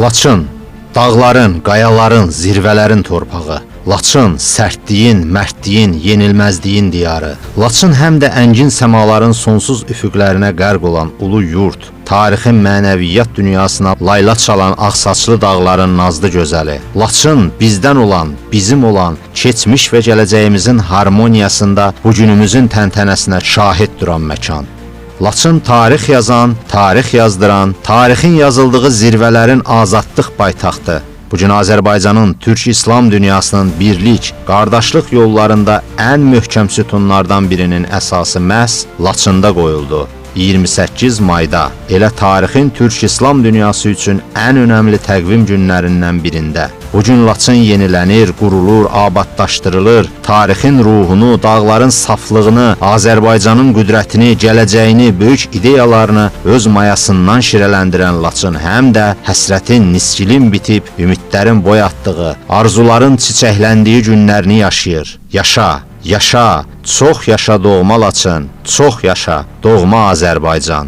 Laçın, dağların, qayaların, zirvələrin torpağı. Laçın, sərtliyin, mərdliyin, yenilməzliyin diyarı. Laçın həm də əngin səmaların sonsuz üfüqlərinə qərq olan ulu yurt. Tarixin mənəviyyat dünyasına layla çalan ağsaçlı dağların nazlı gözəli. Laçın bizdən olan, bizim olan, keçmiş və gələcəyimizin harmoniyasında bugünümüzün təntənəsinə şahid duran məkan. Laçın tarix yazan, tarix yazdıran, tarixin yazıldığı zirvələrin azadlıq paytaxtı. Bugün Azərbaycanın, Türk-İslam dünyasının birlik, qardaşlıq yollarında ən möhkəm sütunlardan birinin əsası məhz Laçında qoyuldu. 28 mayda, elə tarixin Türk-İslam dünyası üçün ən önəmli təqvim günlərindən birində. Bugün Laçın yenilənir, qurulur, abadlaşdırılır, tarixin ruhunu, dağların saflığını, Azərbaycanın qüdrətini, gələcəyini, böyük ideyalarını öz mayasından şirələndirən Laçın həm də həsrətin, niskilin bitib, ümidlərin boy atdığı, arzuların çiçəkləndiyi günlərini yaşayır. Yaşa, yaşa, çox yaşa doğma Laçın, çox yaşa doğma Azərbaycan.